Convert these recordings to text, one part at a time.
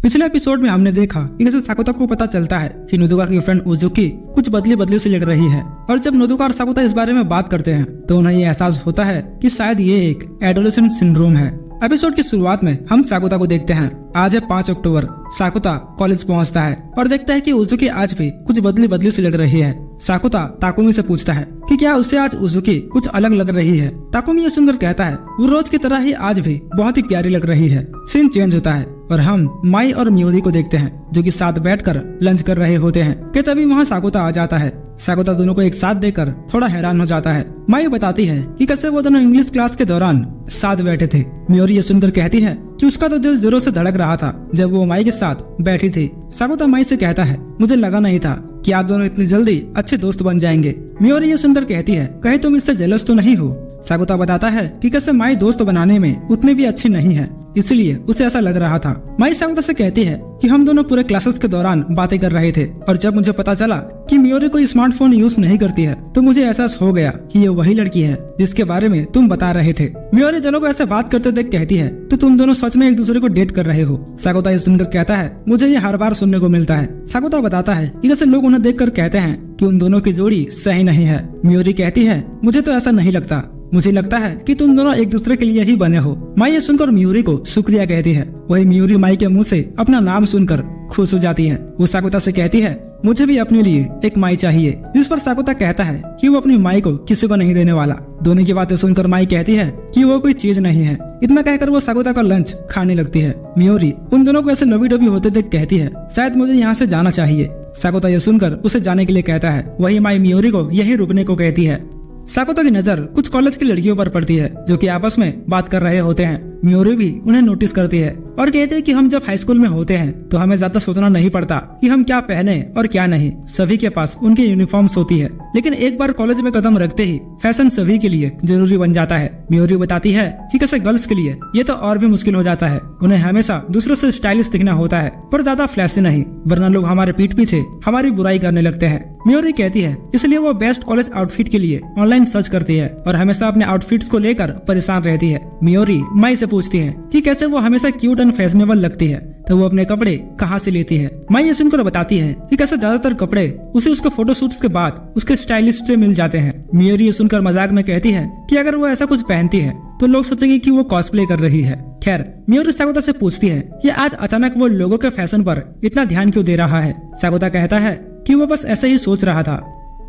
पिछले एपिसोड में हमने देखा कि कैसे साकुता को पता चलता है कि नोदोका की फ्रेंड उजुकी कुछ बदली बदली से लग रही है, और जब नोदोका और साकुता इस बारे में बात करते हैं तो उन्हें ये एहसास होता है कि शायद ये एक एडोलेसेंट सिंड्रोम है। एपिसोड की शुरुआत में हम साकुता को देखते हैं। आज है 5 अक्टूबर। साकुता कॉलेज पहुंचता है और देखता है कि उजुकी आज भी कुछ बदली बदली से लग रही है। साकुता ताकुमी से पूछता है कि क्या उससे आज उजुकी कुछ अलग लग रही है। ताकुमी ये सुनकर कहता है वो रोज की तरह ही आज भी बहुत ही प्यारी लग रही है। सीन चेंज होता है और हम माई और मियोरी को देखते हैं जो कि साथ बैठकर लंच कर रहे होते हैं कि तभी वहाँ साकुता आ जाता है। साकुता दोनों को एक साथ देखकर थोड़ा हैरान हो जाता है। माई बताती है कि कैसे वो दोनों इंग्लिश क्लास के दौरान साथ बैठे थे। मियोरी ये सुनकर कहती है कि उसका तो दिल जोरों से धड़क रहा था जब वो माई के साथ बैठी थी। साकुता माई से कहता है मुझे लगा नहीं था कि आप दोनों इतनी जल्दी अच्छे दोस्त बन जाएंगे। मियोरी ये सुनकर कहती है कहीं तुम इससे जेलस तो नहीं हो। साकुता बताता है कि कैसे माई दोस्त बनाने में उतनी भी अच्छी नहीं है, इसलिए उसे ऐसा लग रहा था। माई साकुता से कहती है कि हम दोनों पूरे क्लासेस के दौरान बातें कर रहे थे और जब मुझे पता चला कि मियोरी कोई स्मार्टफोन यूज नहीं करती है तो मुझे एहसास हो गया कि ये वही लड़की है जिसके बारे में तुम बता रहे थे। मियोरी दोनों को ऐसे बात करते देख कहती है तो तुम दोनों सच में एक दूसरे को डेट कर रहे हो। साकुता ये सुनकर कहता है मुझे ये हर बार सुनने को मिलता है। साकुता बताता है कि कैसे लोग उन्हें देखकर कहते हैं कि उन दोनों की जोड़ी सही नहीं है। मियोरी कहती है मुझे तो ऐसा नहीं लगता, मुझे लगता है कि तुम दोनों एक दूसरे के लिए ही बने हो। माई ये सुनकर मियोरी को शुक्रिया कहती है। वही मियोरी माई के मुंह से अपना नाम सुनकर खुश हो जाती है। वो साकुता से कहती है मुझे भी अपने लिए एक माई चाहिए, जिस पर साकुता कहता है कि वो अपनी माई को किसी को नहीं देने वाला। दोनों की बातें सुनकर माई कहती है कि वो कोई चीज नहीं है। इतना कहकर वो साकुता का लंच खाने लगती है। मियोरी उन दोनों को ऐसे लवी डबी होते देख कहती है शायद मुझे यहाँ से जाना चाहिए। साकुता ये सुनकर उसे जाने के लिए कहता है। वही माई मियोरी को यही रुकने को कहती है। साकुता की नजर कुछ कॉलेज की लड़कियों पर पड़ती है जो कि आपस में बात कर रहे होते हैं। मियोरी भी उन्हें नोटिस करती है और कहते हैं कि हम जब हाई स्कूल में होते हैं तो हमें ज्यादा सोचना नहीं पड़ता कि हम क्या पहने और क्या नहीं। सभी के पास उनकी यूनिफॉर्म्स होती है, लेकिन एक बार कॉलेज में कदम रखते ही फैशन सभी के लिए जरूरी बन जाता है। मियोरी बताती है कि कैसे गर्ल्स के लिए ये तो और भी मुश्किल हो जाता है। उन्हें हमेशा दूसरों से स्टाइलिश दिखना होता है पर ज्यादा फ्लैशी नहीं, वरना लोग हमारे पीठ पीछे हमारी बुराई करने लगते हैं। मियोरी कहती है इसलिए वो बेस्ट कॉलेज आउटफिट के लिए ऑनलाइन सर्च करती है और हमेशा अपने आउटफिट्स को लेकर परेशान रहती है। मियोरी माई से पूछती है कि कैसे वो हमेशा क्यूट एंड फैशनेबल लगती है तो वो अपने कपड़े कहाँ से लेती है। माई ये सुनकर बताती है कि कैसे ज्यादातर कपड़े उसे उसके फोटोशूट्स के बाद उसके स्टाइलिस्ट से मिल जाते हैं। मियोरी ये सुनकर मजाक में कहती है कि अगर वो ऐसा कुछ पहनती है तो लोग सोचेंगे कि वो कॉस्प्ले कर रही है। खैर, मियोरी साकुता से पूछती है कि आज अचानक वो लोगों के फैशन पर इतना ध्यान क्यों दे रहा है। साकुता कहता है कि वो बस ऐसे ही सोच रहा था।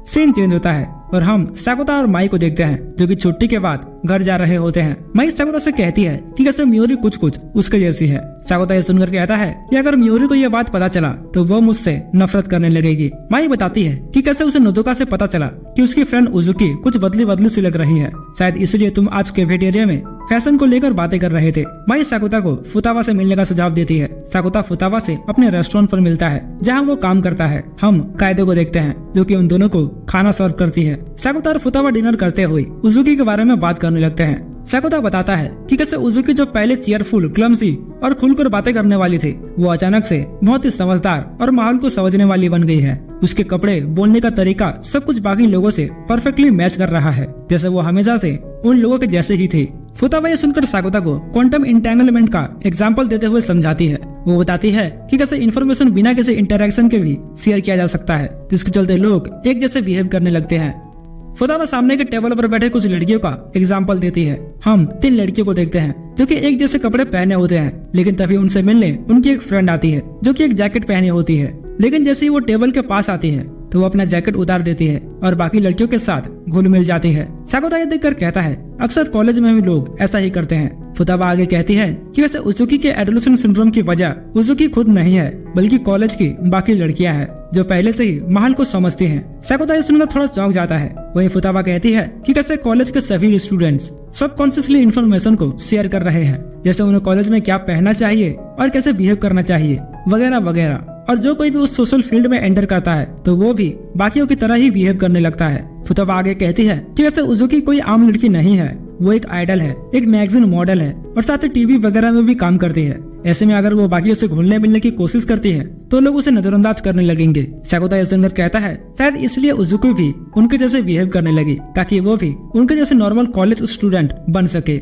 सीन चेंज होता है और हम साकुता और माई को देखते हैं जो कि छुट्टी के बाद घर जा रहे होते हैं। माई साकुता से कहती है कि कैसे मियोरी कुछ कुछ उसके जैसी है। साकुता ये सुनकर कहता है कि अगर मियोरी को यह बात पता चला तो वो मुझसे नफरत करने लगेगी। माई बताती है कि कैसे उसे नोदोका से पता चला कि उसकी फ्रेंड उजुकी कुछ बदली बदली सी लग रही है, शायद इसलिए तुम आज कैफेटेरिया में फैशन को लेकर बातें कर रहे थे। माई साकुता को फुतावा से मिलने का सुझाव देती है। साकुता फुतावा से अपने रेस्टोरेंट पर मिलता है जहाँ वो काम करता है। हम कायदे को देखते हैं जो कि उन दोनों को खाना सर्व करती है। साकुता और फुतावा डिनर करते हुए उजुकी के बारे में बात करने लगते हैं। साकुता बताता है कि कैसे उजुकी जो पहले चीयरफुल, क्लमसी और खुलकर बातें करने वाली थी वो अचानक से बहुत ही समझदार और माहौल को समझने वाली बन गई है। उसके कपड़े, बोलने का तरीका सब कुछ बाकी लोगों से परफेक्टली मैच कर रहा है, जैसे वो हमेशा से उन लोगों के जैसे ही थे। फुतावा ये सुनकर साकुता को क्वांटम इंटेंगलमेंट का एग्जाम्पल देते हुए समझाती है। वो बताती है कि कैसे इन्फॉर्मेशन बिना किसी इंटरेक्शन के भी शेयर किया जा सकता है, जिसके चलते लोग एक जैसे बिहेव करने लगते हैं। फुतावा सामने के टेबल पर बैठे कुछ लड़कियों का एग्जाम्पल देती है। हम 3 लड़कियों को देखते हैं जो कि एक जैसे कपड़े पहने होते हैं, लेकिन तभी उनसे मिलने उनकी एक फ्रेंड आती है जो कि एक जैकेट पहनी होती है, लेकिन जैसे ही वो टेबल के पास आती है तो वो अपना जैकेट उतार देती है और बाकी लड़कियों के साथ घुल मिल जाती है। साकुता ये देखकर कहता है अक्सर कॉलेज में भी लोग ऐसा ही करते हैं। फुतावा आगे कहती है कि वैसे उजुकी के एडोलेसेंट सिंड्रोम की वजह उजुकी खुद नहीं है बल्कि कॉलेज की बाकी लड़कियां हैं जो पहले से ही माहौल को समझती हैं। साकुता ये सुनकर थोड़ा चौंक जाता है। वही फुतावा कहती है कि कैसे कॉलेज के सभी स्टूडेंट्स सबकॉन्शियसली इन्फॉर्मेशन को शेयर कर रहे हैं, जैसे उन्हें कॉलेज में क्या पहनना चाहिए और कैसे बिहेव करना चाहिए वगैरह वगैरह। और जो कोई भी उस सोशल फील्ड में एंटर करता है तो वो भी बाकियों की तरह ही बिहेव करने लगता है। फुतावा आगे कहती है कि वैसे उजुकी कोई आम लड़की नहीं है, वो एक आइडल है, एक मैगजीन मॉडल है और साथ ही टीवी वगैरह में भी काम करती है। ऐसे में अगर वो बाकियों से घुलने मिलने की कोशिश करती है तो लोग उसे नजरअंदाज करने लगेंगे। साकुता ये सुनकर कहता है शायद इसलिए उजुकी भी उनके जैसे बिहेव करने लगी ताकि वो भी उनके जैसे नॉर्मल कॉलेज स्टूडेंट बन सके।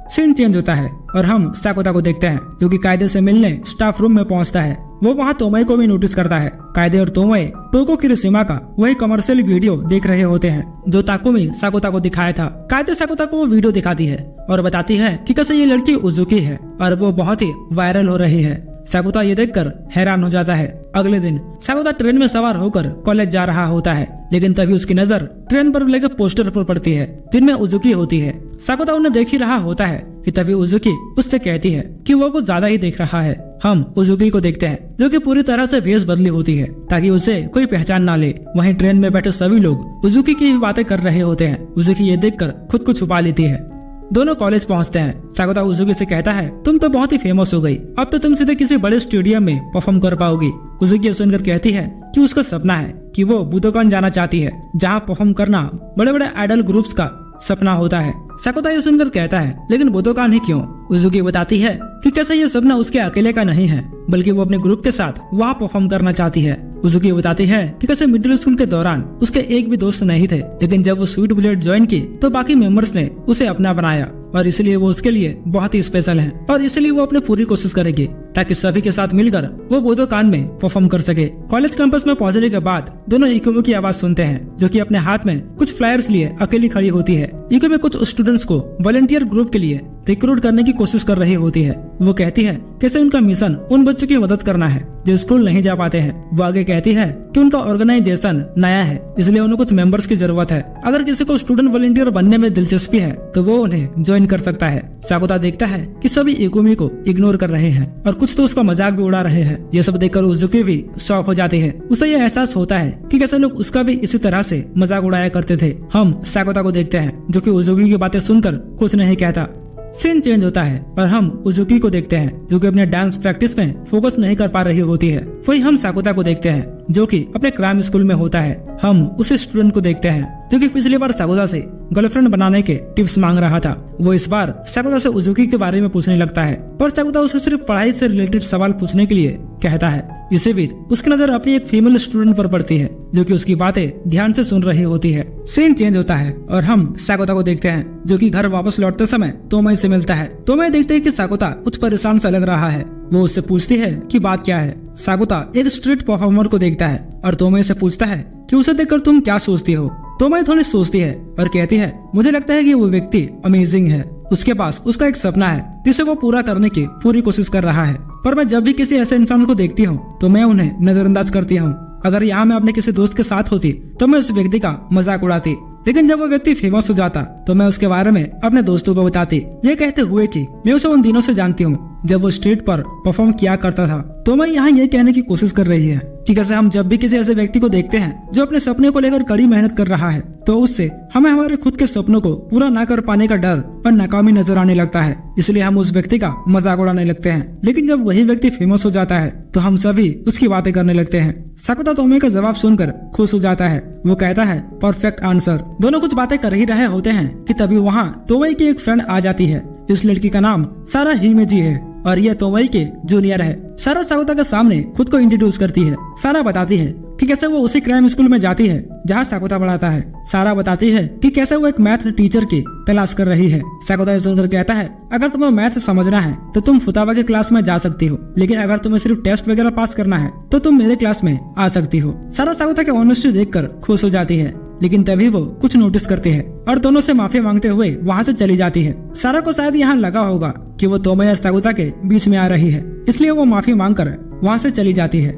सीन चेंज होता है और हम साकुता को देखते हैं जो कि कायदे से मिलने स्टाफ रूम में पहुंचता है। वो वहाँ तोमई को भी नोटिस करता है। कायदे और तोमई टोको किरिशिमा का वही कमर्शियल वीडियो देख रहे होते हैं जो ताकुमी साकुता को दिखाया था। कायदे साकुता को वो वीडियो दिखाती है और बताती है कि कैसे ये लड़की उजुकी है और वो बहुत ही वायरल हो रही है। साकुता ये देखकर हैरान हो जाता है। अगले दिन साकुता ट्रेन में सवार होकर कॉलेज जा रहा होता है, लेकिन तभी उसकी नजर ट्रेन पर लगे पोस्टर पर पड़ती है जिनमें उजुकी होती है। साकुता उन्हें देख ही रहा होता है कि तभी उजुकी उससे कहती है कि वो कुछ ज्यादा ही देख रहा है। हम उजुकी को देखते हैं जो कि पूरी तरह से भेष बदली होती है ताकि उसे कोई पहचान ना ले। वहीं ट्रेन में बैठे सभी लोग उजुकी की बातें कर रहे होते हैं। उजुकी ये देखकर खुद को छुपा लेती है। दोनों कॉलेज पहुंचते हैं। साकुता उजुकी से कहता है तुम तो बहुत ही फेमस हो गई, अब तो तुम सीधे किसी बड़े स्टेडियम में परफॉर्म कर पाओगी। उजुकी सुनकर कहती है कि उसका सपना है कि वो बुदोकान जाना चाहती है जहां परफॉर्म करना बड़े बड़े आइडल ग्रुप्स का सपना होता है। साकुता ये सुनकर कहता है लेकिन बुदोकान ही क्यों? उजुकी बताती है कि कैसे ये सपना उसके अकेले का नहीं है बल्कि वो अपने ग्रुप के साथ वहाँ परफॉर्म करना चाहती है। उजुकी बताती है कि कैसे मिडिल स्कूल के दौरान उसके एक भी दोस्त नहीं थे, लेकिन जब वो स्वीट बुलेट ज्वाइन की तो बाकी मेंबर्स ने उसे अपना बनाया और इसलिए वो उसके लिए बहुत ही स्पेशल है और इसलिए वो अपनी पूरी कोशिश करेगी ताकि सभी के साथ मिलकर वो बुदोकान में परफॉर्म कर सके। कॉलेज कैंपस में पहुंचने के बाद दोनों इकुमी की आवाज सुनते हैं जो कि अपने हाथ में कुछ फ्लायर्स लिए अकेली खड़ी होती है। इकुमी कुछ स्टूडेंट्स को वॉलंटियर ग्रुप के लिए रिक्रूट करने की कोशिश कर रही होती है। वो कहती है कैसे उनका मिशन उन बच्चों की मदद करना है जो स्कूल नहीं जा पाते हैं। वो आगे कहती है कि उनका ऑर्गेनाइजेशन नया है इसलिए उन्हें कुछ मेंबर्स की जरूरत है। अगर किसी को स्टूडेंट वॉलंटियर बनने में दिलचस्पी है तो वो उन्हें ज्वाइन कर सकता है। साकुता देखता है कि सभी इकुमी को इग्नोर कर रहे हैं और कुछ तो उसका मजाक भी उड़ा रहे हैं। ये सब देखकर उजुकी भी शॉक हो जाती है। उसे यह एहसास होता है कि कैसे लोग उसका भी इसी तरह से मजाक उड़ाया करते थे। हम साकुता को देखते हैं जो कि उजुकी की बातें सुनकर कुछ नहीं कहता। सीन चेंज होता है और हम उजुकी को देखते हैं जो कि अपने डांस प्रैक्टिस में फोकस नहीं कर पा रही होती है। वही हम साकुता को देखते हैं जो कि अपने क्राइम स्कूल में होता है। हम उस स्टूडेंट को देखते हैं जो कि पिछली बार साकुता से गर्लफ्रेंड बनाने के टिप्स मांग रहा था। वो इस बार साकुता से उजुकी के बारे में पूछने लगता है पर साकुता उसे सिर्फ पढ़ाई से रिलेटेड सवाल पूछने के लिए कहता है। इसी बीच उसकी नजर अपनी एक फीमेल स्टूडेंट पर पड़ती है जो कि उसकी बातें ध्यान से सुन रही होती है। सीन चेंज होता है और हम साकुता को देखते हैं जो कि घर वापस लौटते समय तोमई से मिलता है। तोमई देखते है कि साकुता कुछ परेशान सा लग रहा है। वो उससे पूछती है कि बात क्या है। साकुता एक स्ट्रीट परफॉर्मर को देखता है और तोमई से पूछता है कि उसे देखकर तुम क्या सोचती हो। तोमई थोड़ी सोचती है और कहती है मुझे लगता है कि वो व्यक्ति अमेजिंग है। उसके पास उसका एक सपना है जिसे वो पूरा करने की पूरी कोशिश कर रहा है, पर मैं जब भी किसी ऐसे इंसान को देखती हूँ तो मैं उन्हें नजरअंदाज करती हूँ। अगर यहाँ मैं अपने किसी दोस्त के साथ होती तो मैं उस व्यक्ति का मजाक उड़ाती, लेकिन जब वो व्यक्ति फेमस हो जाता तो मैं उसके बारे में अपने दोस्तों को बताती। ये कहते हुए कि मैं उसे उन दिनों से जानती हूँ जब वो स्ट्रीट पर परफॉर्म किया करता था। तो मैं यहाँ ये कहने की कोशिश कर रही है कि कैसे हम जब भी किसी ऐसे व्यक्ति को देखते हैं जो अपने सपने को लेकर कड़ी मेहनत कर रहा है तो उससे हमें हमारे खुद के सपनों को पूरा ना कर पाने का डर और नाकामी नजर आने लगता है, इसलिए हम उस व्यक्ति का मजाक उड़ाने लगते हैं। लेकिन जब वही व्यक्ति फेमस हो जाता है तो हम सभी उसकी बातें करने लगते हैं। साकुता तोमई का जवाब सुनकर खुश हो जाता है। वो कहता है परफेक्ट आंसर। दोनों कुछ बातें कर ही रहे होते हैं कि तभी वहाँ तोमई की एक फ्रेंड आ जाती है। इस लड़की का नाम सारा हिमेजी है और यह तोमई के जूनियर है। सारा साकुता के सामने खुद को इंट्रोड्यूस करती है। सारा बताती है कि कैसे वो उसी क्राइम स्कूल में जाती है जहाँ साकुता पढ़ाता है। सारा बताती है कि कैसे वो एक मैथ टीचर की तलाश कर रही है। साकुता सुनकर कहता है अगर तुम्हें मैथ समझना है तो तुम फुतावा के क्लास में जा सकती हो, लेकिन अगर तुम्हें सिर्फ टेस्ट वगैरह पास करना है तो तुम मेरे क्लास में आ सकती हो। सारा साकुता के ऑनेस्टी देखकर खुश हो जाती है, लेकिन तभी वो कुछ नोटिस करती है और दोनों से माफी मांगते हुए वहाँ से चली जाती है। सारा को शायद यहाँ लगा होगा कि वो तोमई और साकुता के बीच में आ रही है, इसलिए वो माफी मांगकर वहाँ से चली जाती है।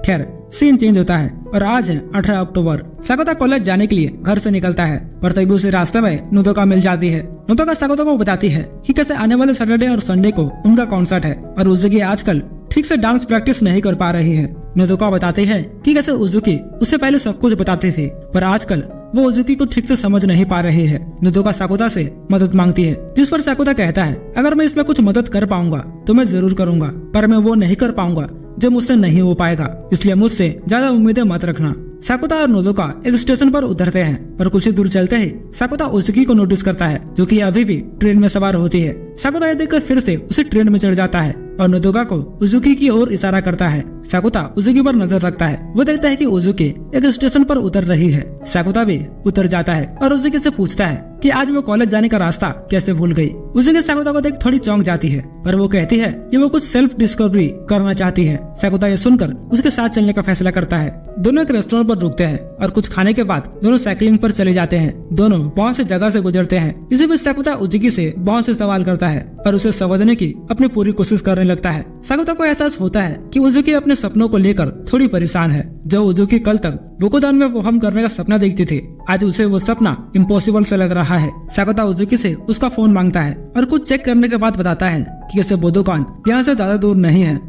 खैर सीन चेंज होता है और आज है 18 अक्टूबर। साकुता कॉलेज जाने के लिए घर से निकलता है पर तभी उसे रास्ते में नोदोका मिल जाती है। नोदोका साकुता को बताती है कि कैसे आने वाले सैटरडे और संडे को उनका कॉन्सर्ट है और उजुकी आजकल ठीक से डांस प्रैक्टिस नहीं कर पा रही है। नोदोका बताती है कि कैसे उजुकी उससे पहले सब कुछ बताती थी पर आजकल वो उजुकी को ठीक से समझ नहीं पा रही है। नोदोका साकुता से मदद मांगती है, जिस पर साकुता कहता है अगर मैं इसमें कुछ मदद कर पाऊंगा तो मैं जरूर करूंगा, पर मैं वो नहीं कर पाऊंगा जो मुझसे नहीं हो पाएगा, इसलिए मुझसे ज्यादा उम्मीदें मत रखना। साकुता और नोदोका एक स्टेशन पर उतरते हैं और कुछ ही दूर चलते ही साकुता उजुकी को नोटिस करता है जो कि अभी भी ट्रेन में सवार होती है। साकुता ये देखकर फिर से उसे ट्रेन में चढ़ जाता है और नोदोका को उजुकी की ओर इशारा करता है। साकुता उजुकी पर नजर रखता है। वो देखता है कि उजुकी एक स्टेशन पर उतर रही है। साकुता भी उतर जाता है और उजुकी से पूछता है कि आज वो कॉलेज जाने का रास्ता कैसे भूल गई। उजुकी साकुता को देख थोड़ी चौंक जाती है, पर वो कहती है कि वो कुछ सेल्फ डिस्कवरी करना चाहती है। साकुता ये सुनकर उसके साथ चलने का फैसला करता है। दोनों एक रेस्टोरेंट पर रुकते हैं और कुछ खाने के बाद दोनों साइकिलिंग पर चले जाते हैं। दोनों बहुत से जगह से गुजरते हैं। इसी बीच साकुता उजुकी से बहुत से सवाल करता है और उसे समझने की अपनी पूरी कोशिश करने लगता है। साकुता को एहसास होता है कि उजुकी अपने सपनों को लेकर थोड़ी परेशान है। जो उजुकी कल तक बुकुदान में परफॉर्म करने का सपना देखती थी, आज उसे वो सपना इम्पॉसिबल से लग रहा है। साकुता उजुकी से उसका फोन मांगता है और कुछ चेक करने के बाद बताता है कि कैसे बुदोकान यहाँ से ज्यादा दूर नहीं है।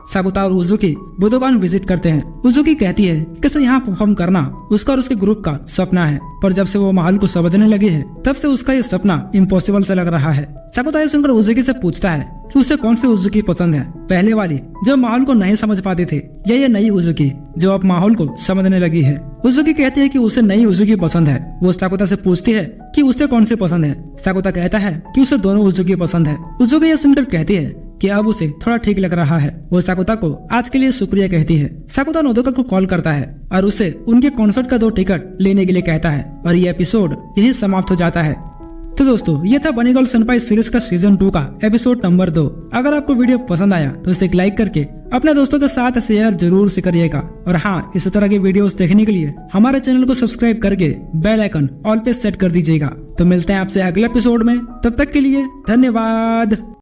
साकुता और उजुकी बुदोकान विजिट करते हैं। उजुकी कहती है कि कैसे यहाँ परफॉर्म करना उसका और उसके ग्रुप का सपना है, पर जब से वो माहौल को समझने लगी है तब से उसका ये सपना इम्पॉसिबल से लग रहा है। साकुता ये सुनकर उजुकी से पूछता है कि उसे कौन सी उजुकी पसंद है, पहले वाली जो माहौल को नहीं समझ पाते थे या ये नई उजुकी जो अब माहौल को समझने लगी है। उजुकी कहती है कि उसे नई उजुकी पसंद है। वो साकुता से पूछती है कि उसे कौन सी पसंद है। साकुता कहता है कि उसे दोनों उजुकी पसंद है। उजुकी ये सुनकर कहती है कि अब उसे थोड़ा ठीक लग रहा है। वो साकुता को आज के लिए शुक्रिया कहती है। साकुता नोदोका को कॉल करता है और उसे उनके कॉन्सर्ट का 2 टिकट लेने के लिए कहता है और ये एपिसोड यही समाप्त हो जाता है। तो दोस्तों, ये था बनी गर्ल सेनपाई सीरीज का सीजन 2 का एपिसोड नंबर 2। अगर आपको वीडियो पसंद आया तो इसे लाइक करके अपने दोस्तों के साथ शेयर जरूर से करिएगा। और हाँ, इसी तरह के वीडियोस देखने के लिए हमारे चैनल को सब्सक्राइब करके बेल आइकन ऑल पे सेट कर दीजिएगा। तो मिलते हैं आपसे अगले एपिसोड में, तब तक के लिए धन्यवाद।